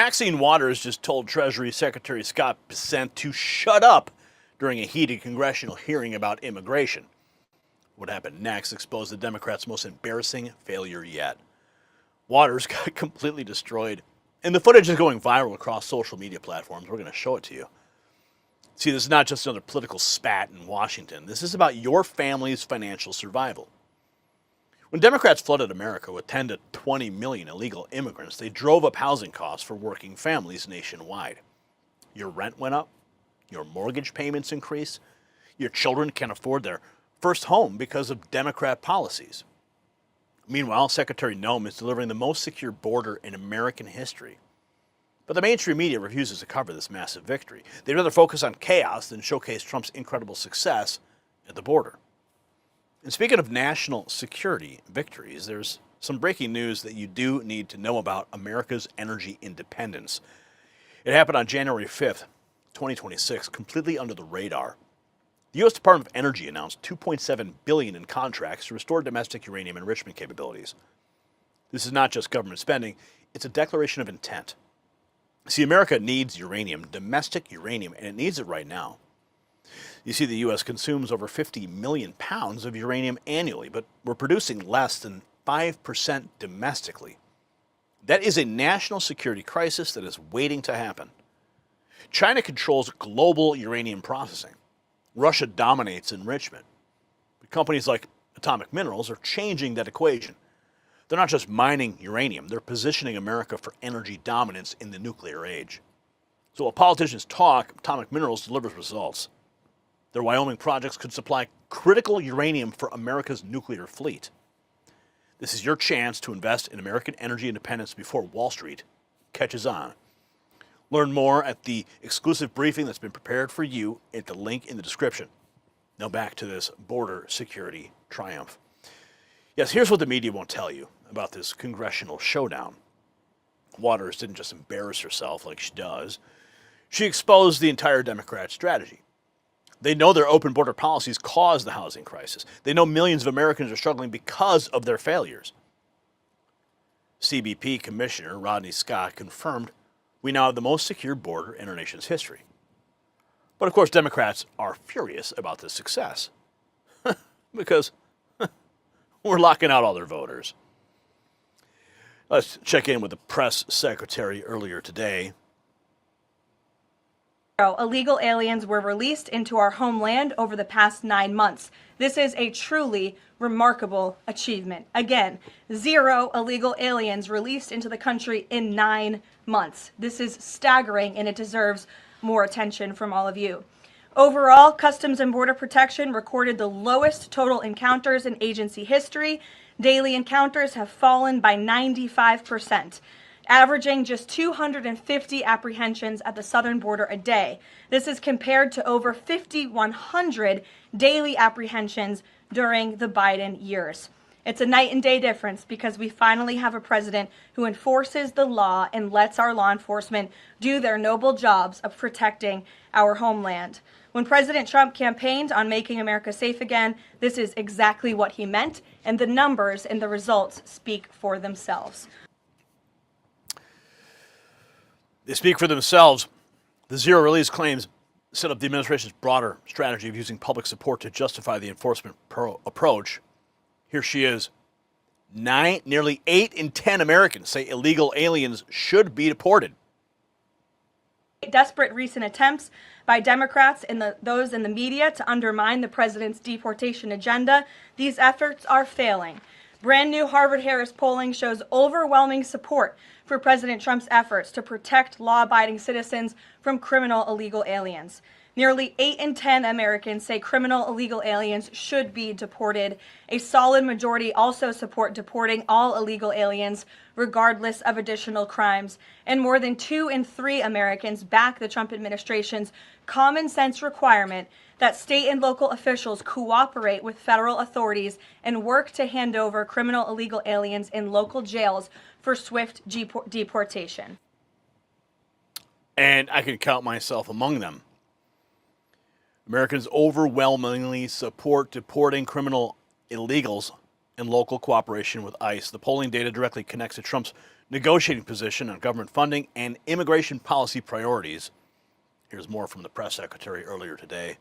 Maxine Waters just told Treasury Secretary Scott Bessent to shut up during a heated congressional hearing about immigration. What happened next exposed the Democrats' most embarrassing failure yet. Waters got completely destroyed, and the footage is going viral across social media platforms. We're going to show it to you. See, this is not just another political spat in Washington. This is about your family's financial survival. When Democrats flooded America with 10 to 20 million illegal immigrants, they drove up housing costs for working families nationwide. Your rent went up, your mortgage payments increased, your children can't afford their first home because of Democrat policies. Meanwhile, Secretary Noem is delivering the most secure border in American history. But the mainstream media refuses to cover this massive victory. They'd rather focus on chaos than showcase Trump's incredible success at the border. And speaking of national security victories, there's some breaking news that you do need to know about America's energy independence. It happened on January 5th, 2026, completely under the radar. The U.S. Department of Energy announced $2.7 billion in contracts to restore domestic uranium enrichment capabilities. This is not just government spending, it's a declaration of intent. See, America needs uranium, domestic uranium, and it needs it right now. You see, the U.S. consumes over 50 million pounds of uranium annually, but we're producing less than 5% domestically. That is a national security crisis that is waiting to happen. China controls global uranium processing. Russia dominates enrichment. But companies like Atomic Minerals are changing that equation. They're not just mining uranium, they're positioning America for energy dominance in the nuclear age. So while politicians talk, Atomic Minerals delivers results. Their Wyoming projects could supply critical uranium for America's nuclear fleet. This is your chance to invest in American energy independence before Wall Street catches on. Learn more at the exclusive briefing that's been prepared for you at the link in the description. Now back to this border security triumph. Yes, here's what the media won't tell you about this congressional showdown. Waters didn't just embarrass herself like she does. She exposed the entire Democrat strategy. They know their open border policies caused the housing crisis. They know millions of Americans are struggling because of their failures. CBP Commissioner Rodney Scott confirmed we now have the most secure border in our nation's history. But of course, Democrats are furious about this success because we're locking out all their voters. Let's check in with the press secretary earlier today. Illegal aliens were released into our homeland over the past 9 months. This is a truly remarkable achievement. Again, 0 illegal aliens released into the country in 9 months. This is staggering, and it deserves more attention from all of you. Overall, Customs and Border Protection recorded the lowest total encounters in agency history. Daily encounters have fallen by 95%. Averaging just 250 apprehensions at the southern border a day. This is compared to over 5,100 daily apprehensions during the Biden years. It's a night and day difference because we finally have a president who enforces the law and lets our law enforcement do their noble jobs of protecting our homeland. When President Trump campaigned on making America safe again, this is exactly what he meant, and the numbers and the results speak for themselves. They speak for themselves. The zero release claims set up the administration's broader strategy of using public support to justify the enforcement approach. Here she is. Nearly 8 in 10 Americans say illegal aliens should be deported. Desperate recent attempts by Democrats and those in the media to undermine the president's deportation agenda. These efforts are failing. Brand new Harvard-Harris polling shows overwhelming support for President Trump's efforts to protect law-abiding citizens from criminal illegal aliens. Nearly 8 in 10 Americans say criminal illegal aliens should be deported. A solid majority also support deporting all illegal aliens, regardless of additional crimes. And more than 2 in 3 Americans back the Trump administration's common sense requirement that state and local officials cooperate with federal authorities and work to hand over criminal illegal aliens in local jails for swift deportation. And I can count myself among them. Americans overwhelmingly support deporting criminal illegals in local cooperation with ICE. The polling data directly connects to Trump's negotiating position on government funding and immigration policy priorities. Here's more from the press secretary earlier today.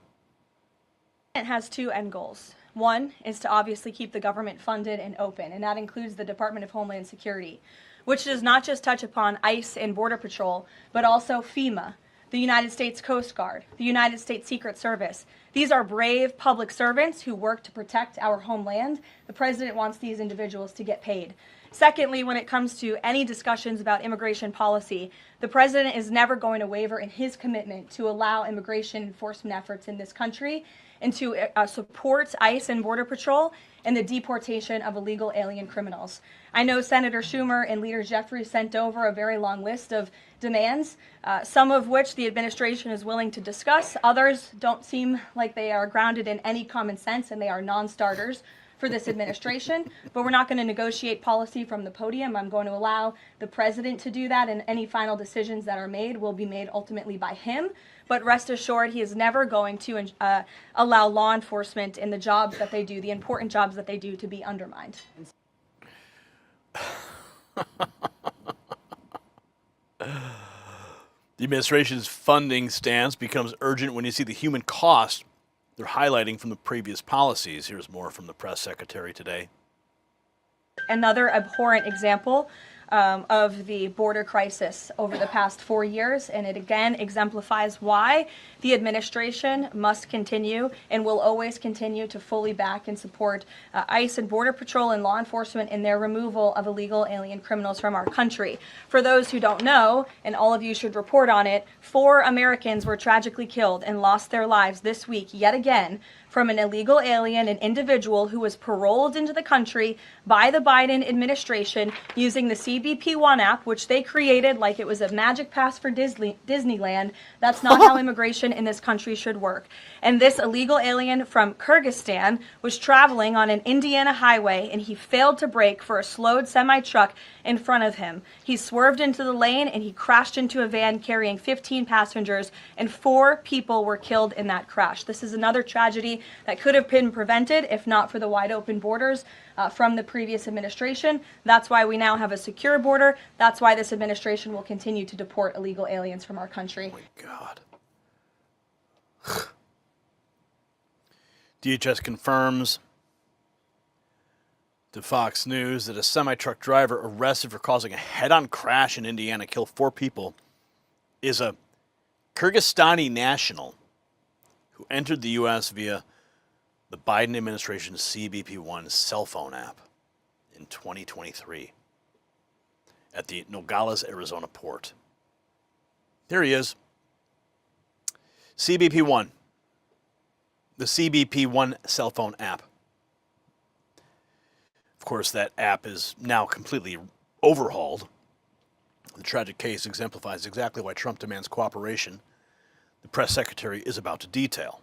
It has two end goals. One is to obviously keep the government funded and open, and that includes the Department of Homeland Security, which does not just touch upon ICE and Border Patrol, but also FEMA, the United States Coast Guard, the United States Secret Service. These are brave public servants who work to protect our homeland. The president wants these individuals to get paid. Secondly, when it comes to any discussions about immigration policy, the president is never going to waver in his commitment to allow immigration enforcement efforts in this country and to support ICE and Border Patrol and the deportation of illegal alien criminals. I know Senator Schumer and Leader Jeffries sent over a very long list of demands, some of which the administration is willing to discuss. Others don't seem like they are grounded in any common sense, and they are non-starters for this administration. But we're not going to negotiate policy from the podium. I'm going to allow the president to do that, and any final decisions that are made will be made ultimately by him. But rest assured, he is never going to allow law enforcement in the jobs that they do, the important jobs that they do, to be undermined. The administration's funding stance becomes urgent when you see the human cost they're highlighting from the previous policies. Here's more from the press secretary today. Another abhorrent example of the border crisis over the past 4 years, and it again exemplifies why the administration must continue and will always continue to fully back and support ICE and Border Patrol and law enforcement in their removal of illegal alien criminals from our country. For those who don't know, and all of you should report on it, 4 Americans were tragically killed and lost their lives this week yet again from an illegal alien, an individual who was paroled into the country by the Biden administration using the CBP-1 app, which they created like it was a magic pass for Disneyland. That's not how immigration in this country should work. And this illegal alien from Kyrgyzstan was traveling on an Indiana highway, and he failed to brake for a slowed semi-truck in front of him. He swerved into the lane, and he crashed into a van carrying 15 passengers, and 4 people were killed in that crash. This is another tragedy that could have been prevented if not for the wide open borders from the previous administration. That's why we now have a secure border. That's why this administration will continue to deport illegal aliens from our country. Oh my God. DHS confirms to Fox News that a semi-truck driver arrested for causing a head-on crash in Indiana, killed 4 people, is a Kyrgyzstani national who entered the U.S. via the Biden administration's CBP-1 cell phone app in 2023 at the Nogales, Arizona port. There he is. CBP-1. The CBP-1 cell phone app. Of course, that app is now completely overhauled. The tragic case exemplifies exactly why Trump demands cooperation. The press secretary is about to detail.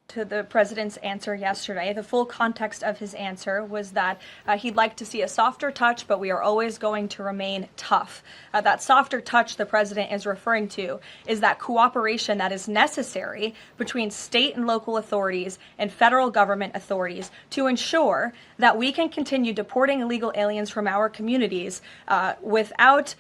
To the president's answer yesterday, the full context of his answer was that he'd like to see a softer touch, but we are always going to remain tough. That softer touch the president is referring to is that cooperation that is necessary between state and local authorities and federal government authorities to ensure that we can continue deporting illegal aliens from our communities without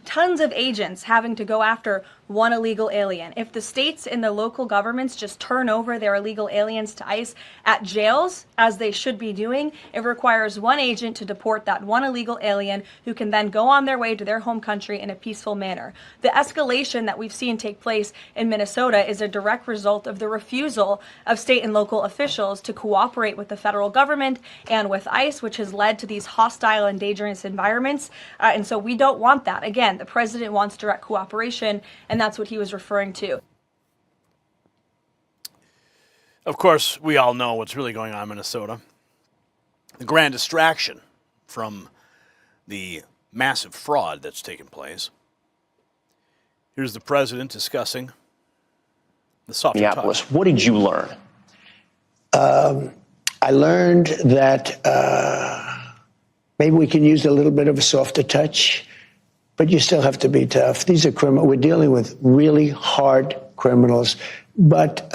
tons of agents having to go after one illegal alien. If the states and the local governments just turn over their illegal aliens to ICE at jails, as they should be doing, it requires one agent to deport that one illegal alien who can then go on their way to their home country in a peaceful manner. The escalation that we've seen take place in Minnesota is a direct result of the refusal of state and local officials to cooperate with the federal government and with ICE, which has led to these hostile and dangerous environments. And so we don't want that. Again, the president wants direct cooperation, and that's what he was referring to. Of course, we all know what's really going on in Minnesota. The grand distraction from the massive fraud that's taken place. Here's the president discussing the softer touch. What did you learn? I learned that maybe we can use a little bit of a softer touch, but you still have to be tough. These are criminals. We're dealing with really hard criminals. But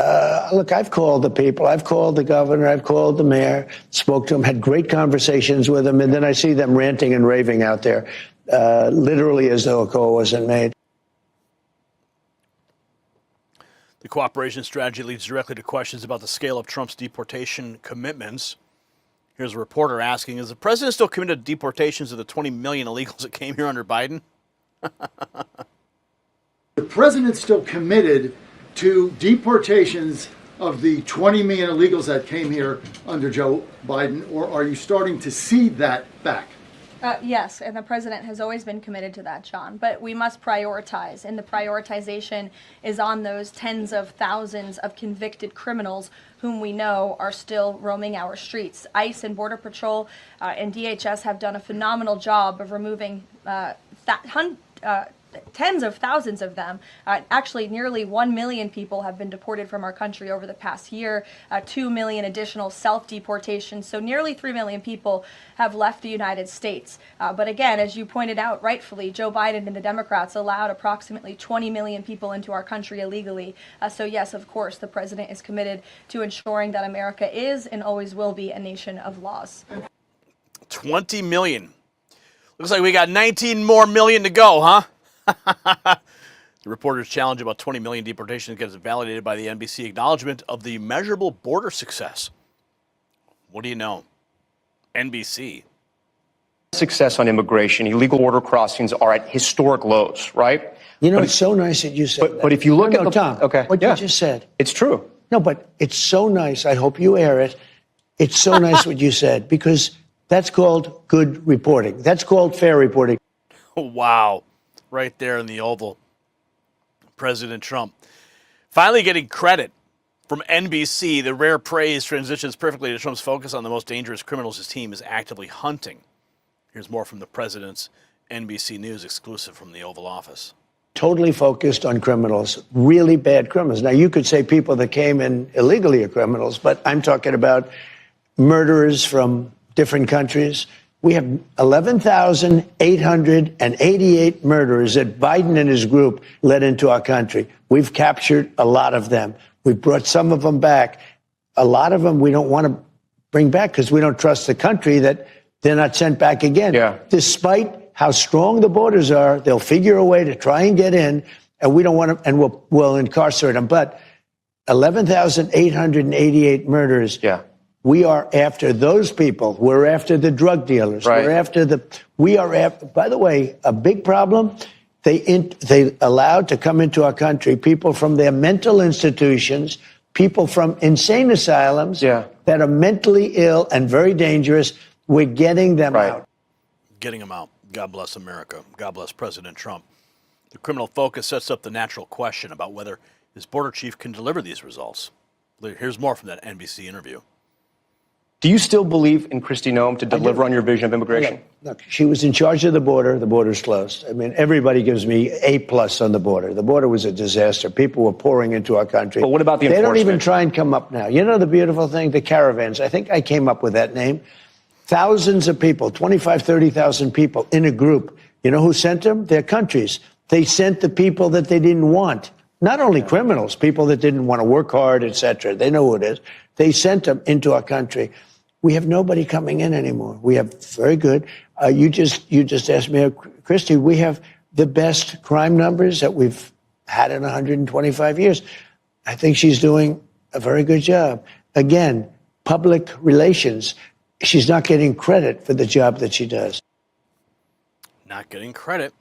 look, I've called the people. I've called the governor. I've called the mayor, spoke to them, had great conversations with them. And then I see them ranting and raving out there, literally as though a call wasn't made. The cooperation strategy leads directly to questions about the scale of Trump's deportation commitments. Here's a reporter asking, is the president still committed to deportations of the 20 million illegals that came here under Biden? The president's still committed to deportations of the 20 million illegals that came here under Joe Biden, or are you starting to see that back? Yes, and the president has always been committed to that, John. But we must prioritize, and the prioritization is on those tens of thousands of convicted criminals whom we know are still roaming our streets. ICE and Border Patrol and DHS have done a phenomenal job of removing tens of thousands of them. Actually, nearly 1 million people have been deported from our country over the past year, 2 million additional self-deportations. So nearly 3 million people have left the United States. But again, as you pointed out rightfully, Joe Biden and the Democrats allowed approximately 20 million people into our country illegally. So yes, of course, the president is committed to ensuring that America is and always will be a nation of laws. 20 million. Looks like we got 19 more million to go, huh? The reporter's challenge about 20 million deportations gets validated by the NBC acknowledgement of the measurable border success. What do you know? NBC. Success on immigration, illegal border crossings are at historic lows, right? You know, it's so nice that you said that. But if you look at Tom, what you just said. It's true. No, but it's so nice. I hope you air it. It's so nice what you said, because that's called good reporting. That's called fair reporting. Wow. Right there in the Oval. President Trump finally getting credit from NBC. The rare praise transitions perfectly to Trump's focus on the most dangerous criminals his team is actively hunting. Here's more from the president's NBC News exclusive from the Oval Office. Totally focused on criminals, really bad criminals. Now, you could say people that came in illegally are criminals, but I'm talking about murderers from different countries. We have 11,888 murderers that Biden and his group led into our country. We've captured a lot of them. We've brought some of them back. A lot of them we don't want to bring back because we don't trust the country that they're not sent back again. Yeah. Despite how strong the borders are, they'll figure a way to try and get in, and we don't want to, and we'll incarcerate them. But 11,888 murders. Yeah. We are after those people. We're after the drug dealers. Right. We are after, by the way, a big problem. They allowed to come into our country people from their mental institutions, people from insane asylums that are mentally ill and very dangerous. We're getting them out. Getting them out. God bless America. God bless President Trump. The criminal focus sets up the natural question about whether his border chief can deliver these results. Here's more from that NBC interview. Do you still believe in Kristi Noem to deliver on your vision of immigration? Look, she was in charge of the border. The border's closed. I mean, everybody gives me A+ on the border. The border was a disaster. People were pouring into our country. But what about the enforcement? They don't even try and come up now. You know the beautiful thing? The caravans. I think I came up with that name. Thousands of people, 25, 30,000 people in a group. You know who sent them? Their countries. They sent the people that they didn't want. Not only criminals, people that didn't want to work hard, etc. They know who it is. They sent them into our country. We have nobody coming in anymore. We have very good. You just asked me, Kristi, we have the best crime numbers that we've had in 125 years. I think she's doing a very good job. Again, public relations. She's not getting credit for the job that she does. Not getting credit,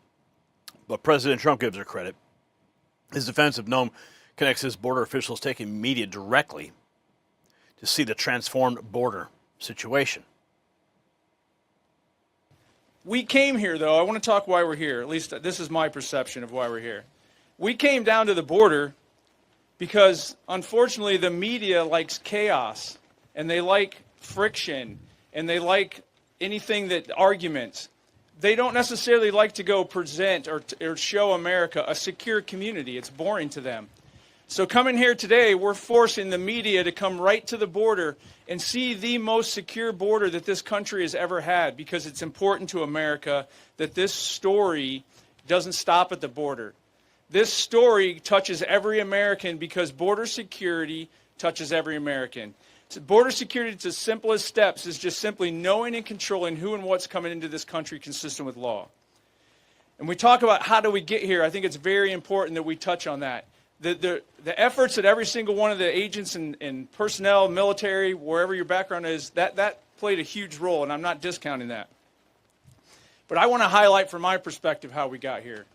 but President Trump gives her credit. His defense of Noem connects his border officials taking media directly to see the transformed border situation. We came here, though. I want to talk why we're here. At least this is my perception of why we're here. We came down to the border because, unfortunately, the media likes chaos, and they like friction, and they like anything that arguments. They don't necessarily like to go present or show America a secure community. It's boring to them. So coming here today, we're forcing the media to come right to the border and see the most secure border that this country has ever had, because it's important to America that this story doesn't stop at the border. This story touches every American because border security touches every American. So border security, it's as simple as steps, is just simply knowing and controlling who and what's coming into this country consistent with law. And we talk about how do we get here. I think it's very important that we touch on that. The efforts that every single one of the agents and personnel, military, wherever your background is, that played a huge role, and I'm not discounting that. But I want to highlight from my perspective how we got here.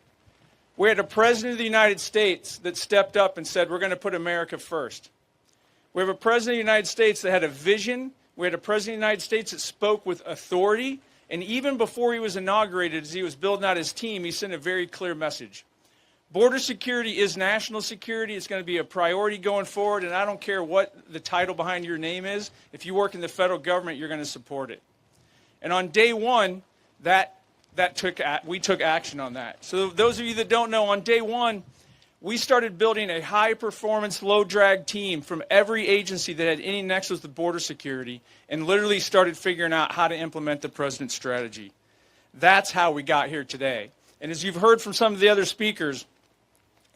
We had a president of the United States that stepped up and said, we're going to put America first. We have a president of the United States that had a vision. We had a president of the United States that spoke with authority. And even before he was inaugurated, as he was building out his team, he sent a very clear message. Border security is national security. It's going to be a priority going forward, and I don't care what the title behind your name is. If you work in the federal government, you're going to support it. And on day one, we took action on that. So those of you that don't know, on day one, we started building a high-performance, low-drag team from every agency that had any nexus with border security and literally started figuring out how to implement the president's strategy. That's how we got here today. And as you've heard from some of the other speakers,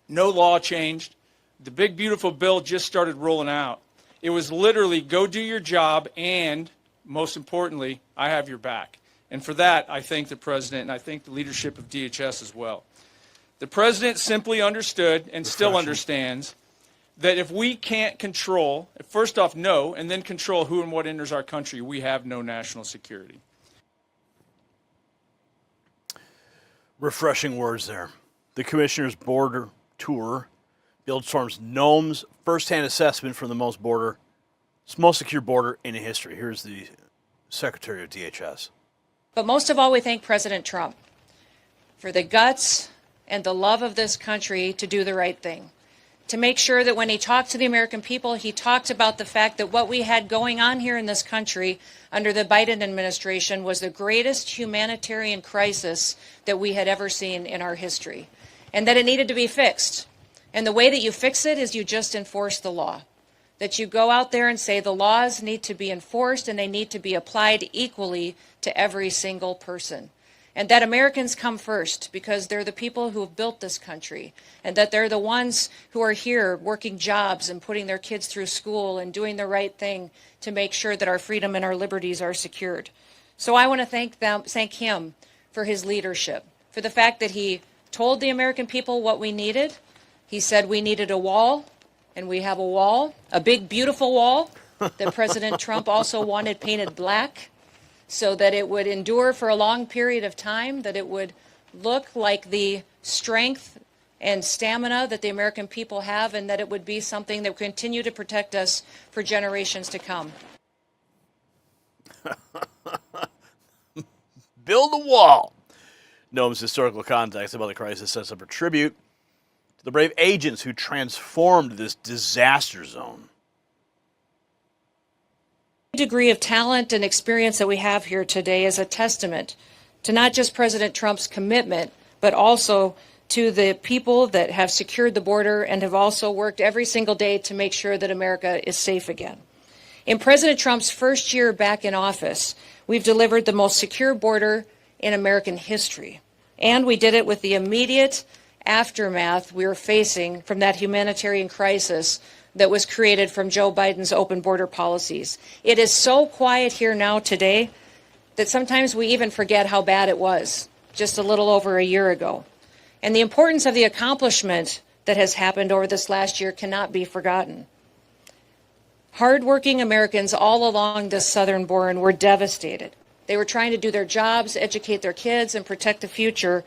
no law changed. The big, beautiful bill just started rolling out. It was literally go do your job and, most importantly, I have your back. And for that, I thank the president and I thank the leadership of DHS as well. The president simply understood and still understands that if we can't control, first off, know, and then control who and what enters our country, we have no national security. Refreshing words there. The commissioner's border tour buildstorms Noam's firsthand assessment from the most secure border in history. Here's the Secretary of DHS. But most of all, we thank President Trump for the guts and the love of this country to do the right thing, to make sure that when he talked to the American people, he talked about the fact that what we had going on here in this country under the Biden administration was the greatest humanitarian crisis that we had ever seen in our history, and that it needed to be fixed. And the way that you fix it is you just enforce the law, that you go out there and say the laws need to be enforced and they need to be applied equally to every single person. And that Americans come first because they're the people who have built this country, and that they're the ones who are here working jobs and putting their kids through school and doing the right thing to make sure that our freedom and our liberties are secured. So I want to thank him for his leadership, for the fact that he told the American people what we needed. He said we needed a wall, and we have a wall, a big, beautiful wall that President Trump also wanted painted black, so that it would endure for a long period of time, that it would look like the strength and stamina that the American people have, and that it would be something that would continue to protect us for generations to come. Build a wall. Noam's historical context about the crisis sets up a tribute to the brave agents who transformed this disaster zone. Degree of talent and experience that we have here today is a testament to not just President Trump's commitment, but also to the people that have secured the border and have also worked every single day to make sure that America is safe again. In President Trump's first year back in office, we've delivered the most secure border in American history. And we did it with the immediate aftermath we were facing from that humanitarian crisis that was created from Joe Biden's open border policies. It is so quiet here now today that sometimes we even forget how bad it was just a little over a year ago. And the importance of the accomplishment that has happened over this last year cannot be forgotten. Hardworking Americans all along this southern border were devastated. They were trying to do their jobs, educate their kids, and protect the future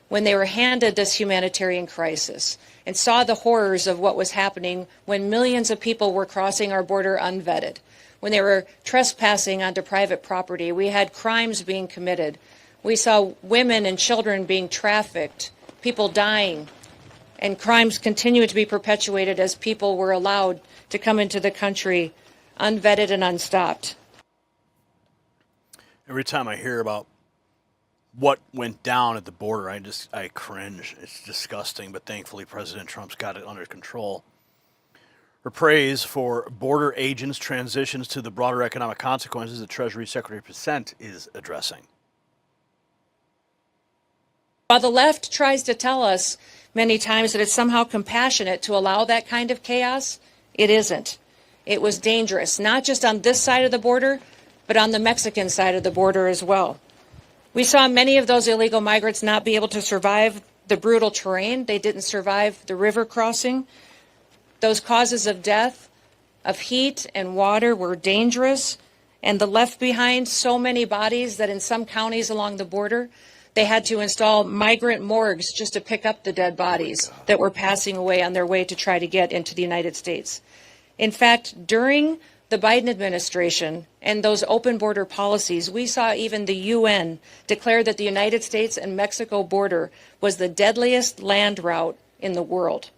when they were handed this humanitarian crisis and saw the horrors of what was happening when millions of people were crossing our border unvetted, when they were trespassing onto private property. We had crimes being committed. We saw women and children being trafficked, people dying, and crimes continued to be perpetuated as people were allowed to come into the country unvetted and unstopped. Every time I hear about what went down at the border, I cringe. It's disgusting, but thankfully President Trump's got it under control. Her praise for border agents transitions to the broader economic consequences that Treasury Secretary Bessent is addressing. While the left tries to tell us many times that it's somehow compassionate to allow that kind of chaos. It isn't. It was dangerous, not just on this side of the border, but on the Mexican side of the border as well. We saw many of those illegal migrants not be able to survive the brutal terrain. They didn't survive the river crossing. Those causes of death, of heat and water, were dangerous, and the left behind so many bodies that in some counties along the border, they had to install migrant morgues just to pick up the dead bodies that were passing away on their way to try to get into the United States. In fact, during the Biden administration and those open border policies, we saw even the UN declare that the United States and Mexico border was the deadliest land route in the world.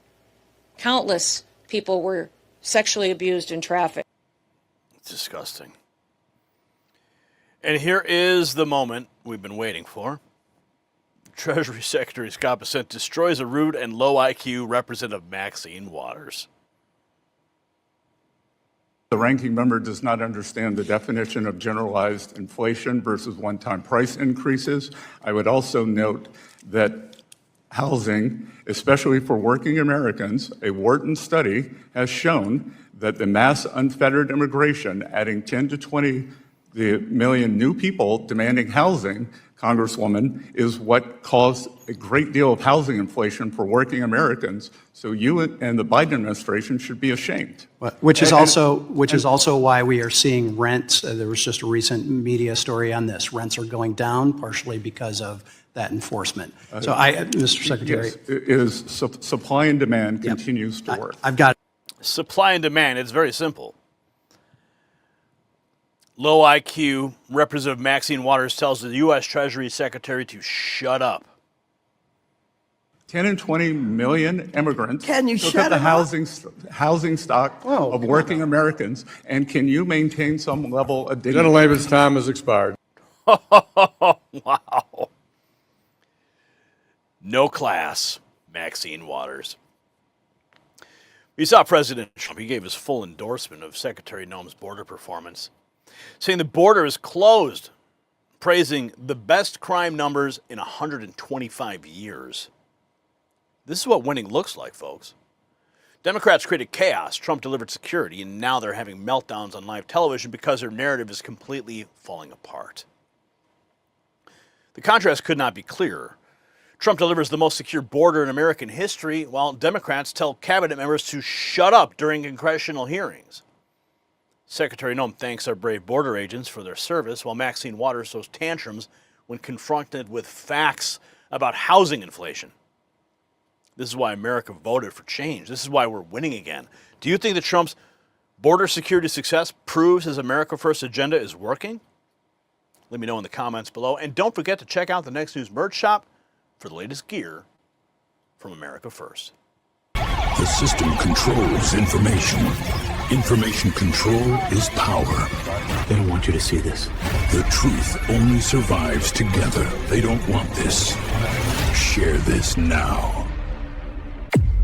Countless people were sexually abused and trafficked. It's disgusting. And here is the moment we've been waiting for. Treasury Secretary Scott Bessent destroys a rude and low IQ Representative Maxine Waters. The ranking member does not understand the definition of generalized inflation versus one-time price increases. I would also note that housing, especially for working Americans, a Wharton study has shown that the mass unfettered immigration, adding 10 to 20 million new people demanding housing, Congresswoman, is what caused a great deal of housing inflation for working Americans. So you and the Biden administration should be ashamed. Which is also why we are seeing rents. There was just a recent media story on this. Rents are going down partially because of that enforcement. So Mr. Secretary. Yes, it is supply and demand continues to work. I've got Supply and demand, it's very simple. Low IQ Representative Maxine Waters tells the U.S. Treasury Secretary to shut up. 10 and 20 million immigrants. Can you look shut at the up? housing stock of working Americans, and can you maintain some level of dignity? Gentleman's time has expired. Wow. No class, Maxine Waters. We saw President Trump. He gave his full endorsement of Secretary Noem's border performance, saying the border is closed, praising the best crime numbers in 125 years. This is what winning looks like, folks. Democrats created chaos, Trump delivered security, and now they're having meltdowns on live television because their narrative is completely falling apart. The contrast could not be clearer. Trump delivers the most secure border in American history, while Democrats tell cabinet members to shut up during congressional hearings. Secretary Noem thanks our brave border agents for their service, while Maxine Waters throws tantrums when confronted with facts about housing inflation. This is why America voted for change. This is why we're winning again. Do you think that Trump's border security success proves his America First agenda is working? Let me know in the comments below. And don't forget to check out the Next News merch shop for the latest gear from America First. The system controls information. Information control is power. They don't want you to see this. The truth only survives together. They don't want this. Share this now.